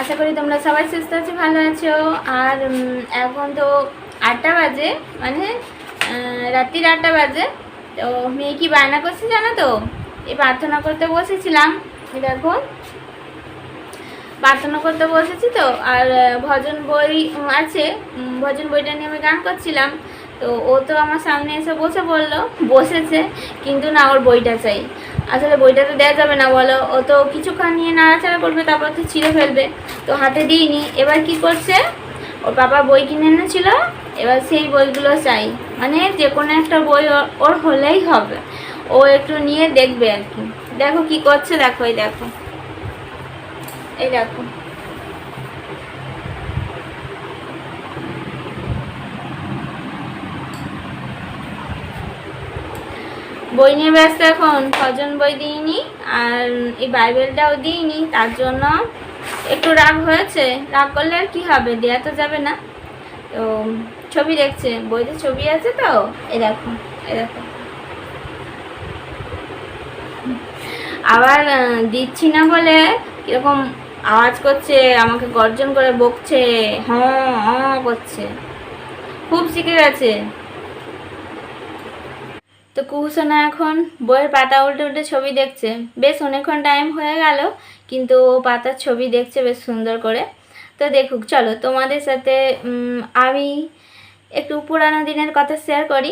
আশা করি তোমরা সবাই সুস্থ আছো, ভালো আছো। আর এখন তো 8টা বাজে, মানে রাত্রির 8টা বাজে। তো মেয়ে কি বায়না করছে জানো তো? এই প্রার্থনা করতে বসেছিলাম, দেখো প্রার্থনা করতে বসেছি তো। আর ভজন বই আছে, ভজন বইটা নিয়ে আমি গান করছিলাম। তো ও তো আমার সামনে এসে বসেছে, কিন্তু না, ওর বইটা চাই। আসলে বইটা তো দেওয়া যাবে না, বলো। ও তো কিছুক্ষণ নিয়ে নাড়াচাড়া করবে, তারপর তো ছিঁড়ে ফেলবে। তো হাতে দিইনি। এবার কি করছে, ওর বাবা বই কিনে এনেছিল, এবার সেই বইগুলো চাই। মানে যে কোনো একটা বই ওর হলেই হবে, ও একটু নিয়ে দেখবে আর কি। দেখো কি করছে, দেখো এই দেখো, এই দেখো। বই নিয়ে ব্যস্ত এখন। ভজন বই দিইনি, আর এই বাইবেলটাও দিইনি, তার জন্য একটু রাগ হয়েছে। রাগ করলে আর কি হবে, দেওয়া তো যাবে না। তো ছবি দেখছে, বইতে ছবি আছে তো। এই দেখো, এই দেখো। আবার দিচ্ছি না বলে কিরকম আওয়াজ করছে, আমাকে গর্জন করে বকছে, হ্যাঁ করছে। খুব শিখে গেছে। তো কুহুসোনা এখন বইয়ের পাতা উল্টে উল্টে ছবি দেখছে। বেশ অনেকক্ষণ টাইম হয়ে গেল, কিন্তু ও পাতার ছবি দেখছে বেশ সুন্দর করে। তো দেখুক, চলো তোমাদের সাথে আমি একটু পুরানো দিনের কথা শেয়ার করি।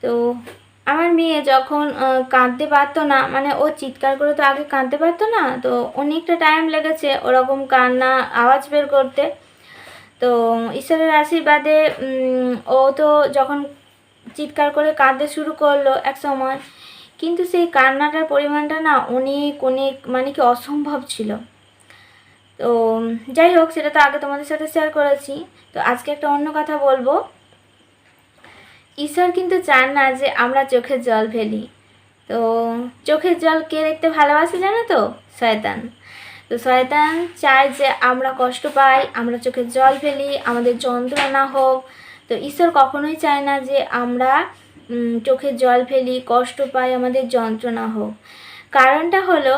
তো আমার মেয়ে যখন কাঁদতে পারতো না, মানে ও চিৎকার করে তো আগে কাঁদতে পারতো না, তো অনেকটা টাইম লেগেছে ওরকম কান্না আওয়াজ বের করতে। তো ঈশ্বরের আশীর্বাদে ও তো যখন চিৎকার করে কাঁদতে শুরু করলো এক সময়, কিন্তু সেই কান্নাটার পরিমাণটা না অনেক অনেক, মানে কি অসম্ভব ছিল। তো যাই হোক, সেটা তো আগে তোমাদের সাথে শেয়ার করেছি। তো আজকে একটা অন্য কথা বলবো। ঈশ্বর কিন্তু চান না যে আমরা চোখের জল ফেলি। তো চোখের জল কে দেখতে ভালোবাসে জানো তো? শয়তান। তো শয়তান চায় যে আমরা কষ্ট পাই, আমরা চোখের জল ফেলি, আমাদের যন্ত্রণা হোক। তো ঈশ্বর কখনোই চায় না যে আমরা চোখের জল ফেলি, কষ্ট পাই, আমাদের যন্ত্রণা হোক। কারণটা হলো,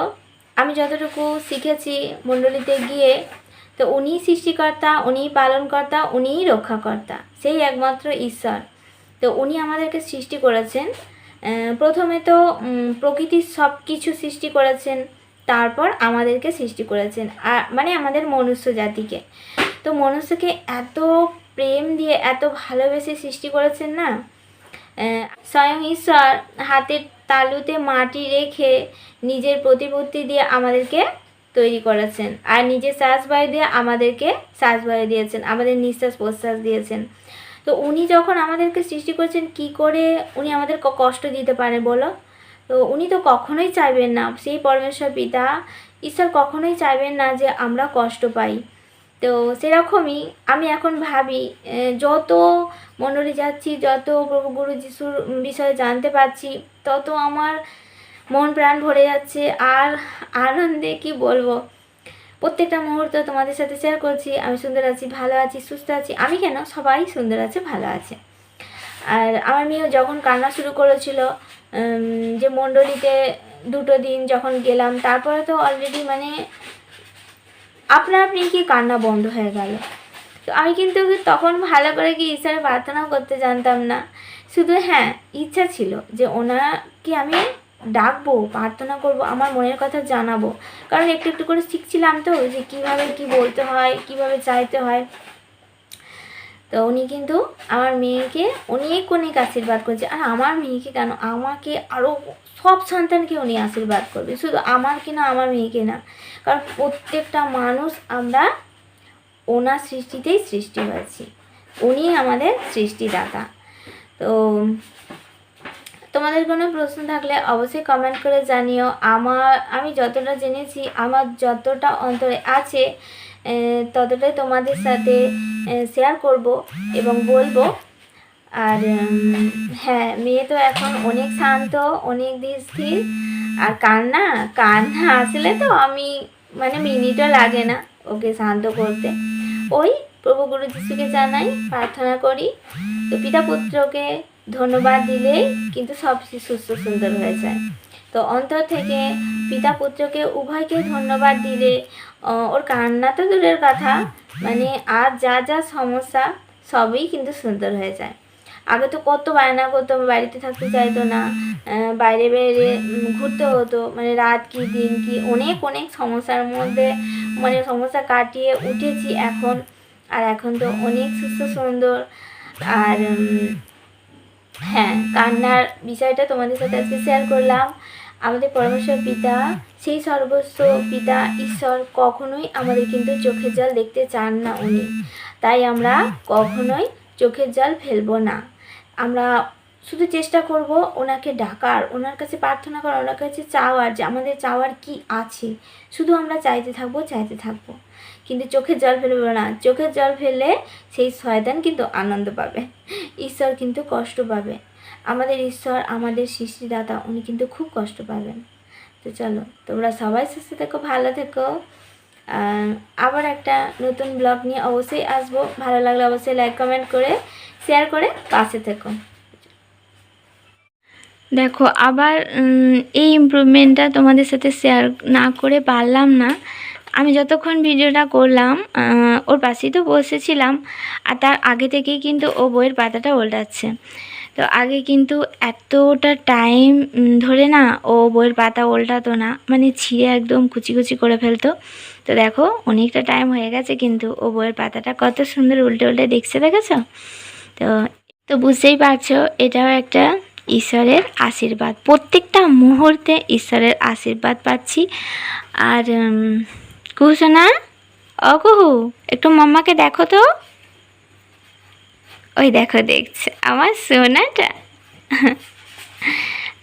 আমি যতটুকু শিখেছি মণ্ডলীতে গিয়ে, তো উনিই সৃষ্টিকর্তা, উনিই পালনকর্তা, উনিই রক্ষাকর্তা, সেই একমাত্র ঈশ্বর। তো উনি আমাদেরকে সৃষ্টি করেছেন। প্রথমে তো প্রকৃতির সব কিছু সৃষ্টি করেছেন, তারপর আমাদেরকে সৃষ্টি করেছেন, আর মানে আমাদের মনুষ্য জাতিকে। তো মনুষ্যকে এত প্রেম দিয়ে, এত ভালোবেসে সৃষ্টি করেছেন না, স্বয়ং ঈশ্বর হাতের তালুতে মাটি রেখে নিজের প্রতিমূর্তি দিয়ে আমাদেরকে তৈরি করেছেন, আর নিজের শ্বাসবায়ু দিয়ে আমাদেরকে শ্বাসবায়ু দিয়েছেন, আমাদের নিঃশ্বাস প্রশ্বাস দিয়েছেন। তো উনি যখন আমাদেরকে সৃষ্টি করেছেন, কি করে উনি আমাদের কষ্ট দিতে পারে বলো? তো উনি তো কখনোই চাইবেন না, সেই পরমেশ্বর পিতা ঈশ্বর কখনোই চাইবেন না যে আমরা কষ্ট পাই। তো সেরকমই আমি এখন ভাবি, যত মণ্ডলী যাচ্ছি, যত প্রভু গুরু যিশুর বিষয়ে জানতে পারছি, তত আমার মন প্রাণ ভরে যাচ্ছে। আর আনন্দে কি বলবো, প্রত্যেকটা মুহূর্ত তোমাদের সাথে শেয়ার করছি। আমি সুন্দর আছি, ভালো আছি, সুস্থ আছি। আমি কেন, সবাই সুন্দর আছে, ভালো আছে। আর আমার মেয়ে যখন কান্না শুরু করেছিল, যে মণ্ডলীতে 2টো দিন যখন গেলাম, তারপরে তো অলরেডি মানে আপনা আপনি কি কান্না বন্ধ হয়ে গেল। তো আমি কিন্তু তখন ভালো করে কি ঈশ্বরের প্রার্থনাও করতে জানতাম না। শুধু হ্যাঁ, ইচ্ছা ছিল যে ওনাকে আমি ডাকবো, প্রার্থনা করব, আমার মনের কথা জানাবো। কারণ একটু একটু করে শিখছিলাম তো, যে কীভাবে কি বলতে হয়, কিভাবে চাইতে হয়। তো উনি কিন্তু আমার মেয়েকে অনেক অনেক আশীর্বাদ করেছে। আর আমার মেয়েকে কেন, আমাকে আরও সব সন্তানকে উনি আশীর্বাদ করবে, শুধু আমারকে না, আমার মেয়েকে না। কারণ প্রত্যেকটা মানুষ আমরা ওনার সৃষ্টিতেই সৃষ্টি হয়েছি, উনি আমাদের সৃষ্টিদাতা। তো তোমাদের কোনো প্রশ্ন থাকলে অবশ্যই কমেন্ট করে জানিও। আমি যতটা জেনেছি, আমার যতটা অন্তরে আছে, ততটাই তোমাদের সাথে শেয়ার করব এবং বলবো। আর হ্যাঁ, মেয়ে তো এখন অনেক শান্ত, অনেক স্থির। আর কান্না আসলে তো আমি মানে মিনিটও লাগে না ওকে শান্ত করতে। ওই প্রভু গুরু যিশুকে জানাই, প্রার্থনা করি। তো পিতা পুত্রকে ধন্যবাদ দিলেই কিন্তু সব সুস্থ সুন্দর হয়ে যায়। তো অন্তর থেকে পিতা পুত্রকে উভয়কে ধন্যবাদ দিলে ওর কান্না তো দূরের কথা, মানে আর যা যা সমস্যা সবই কিন্তু সুন্দর হয়ে যায়। আগে তো কত বায়না করতো, বাড়িতে থাকতে চাইতো না, বাইরে বাইরে ঘুরতে হতো, মানে রাত কি দিন কি অনেক অনেক সমস্যার মধ্যে মানে সমস্যা কাটিয়ে উঠেছি এখন। আর এখন তো অনেক সুস্থ সুন্দর। আর হ্যাঁ, কান্নার বিষয়টা তোমাদের সাথে আজকে শেয়ার করলাম। আমাদের পরমেশ্বর পিতা, সেই সর্বস্ব পিতা ঈশ্বর কখনোই আমাদের কিন্তু চোখের জল দেখতে চান না উনি। তাই আমরা কখনোই চোখের জল ফেলবো না। আমরা শুধু চেষ্টা করব ওনাকে ডাকার, ওনার কাছে প্রার্থনা করার, ওনার কাছে চাওয়ার যে আমাদের চাওয়ার কি আছে, শুধু আমরা চাইতে থাকবো, কিন্তু চোখের জল ফেলবো না। চোখের জল ফেললে সেই শয়তান কিন্তু আনন্দ পাবে, ঈশ্বর কিন্তু কষ্ট পাবে। আমাদের ঈশ্বর, আমাদের সৃষ্টিদাতা, উনি কিন্তু খুব কষ্ট পাবেন। তো চলো, তোমরা সবাই সুস্থ থেকো, ভালো থেকো। আবার একটা নতুন ব্লগ নিয়ে অবশ্যই আসবো। ভালো লাগলে অবশ্যই লাইক কমেন্ট করে শেয়ার করে পাশে থেকো। দেখো আবার এই ইমপ্রুভমেন্টটা তোমাদের সাথে শেয়ার না করে পারলাম না। আমি যতক্ষণ ভিডিওটা করলাম ওর পাশেই তো বসেছিলাম, আর তার আগে থেকেই কিন্তু ও বইয়ের পাতাটা উল্টাচ্ছে। তো আগে কিন্তু এতটা টাইম ধরে না ও বইয়ের পাতা উল্টাতো না, মানে ছিঁড়ে একদম কুচি কুচি করে ফেলতো। তো দেখো অনেকটা টাইম হয়ে গেছে কিন্তু ও বইয়ের পাতাটা কত সুন্দর উল্টে উল্টে দেখছে, দেখেছো? তো বুঝতেই পারছো এটাও একটা ঈশ্বরের আশীর্বাদ। প্রত্যেকটা মুহূর্তে ঈশ্বরের আশীর্বাদ পাচ্ছি। আর কুহু সোনা, ও কুহু, একটু মাম্মাকে দেখো তো। ওই দেখো, দেখছে আমার সোনাটা।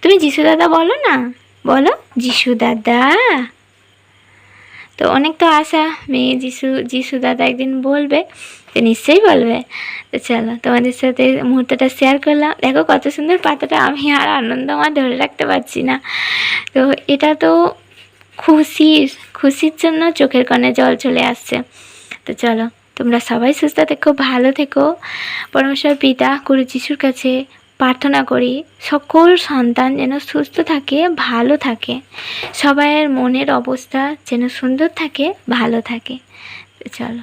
তুমি যিশু দাদা বলো না, বলো যিশু দাদা। তো অনেক তো আশা মেয়ে যিশু দাদা একদিন বলবে, তো নিশ্চয়ই বলবে। তো চলো, তোমাদের সাথে মুহূর্তটা শেয়ার করলাম। দেখো কত সুন্দর পাতাটা, আমি আর আনন্দ আমার ধরে রাখতে পারছি না। তো এটা তো খুশির জন্য চোখের কোণে জল চলে আসছে। তো চলো, তোমরা সবাই সুস্থ থেকো, ভালো থেকো। পরমেশ্বর পিতা গুরু যিশুর কাছে প্রার্থনা করি সকল সন্তান যেন সুস্থ থাকে, ভালো থাকে, সবাইয়ের মনের অবস্থা যেন সুন্দর থাকে, ভালো থাকে। চলো।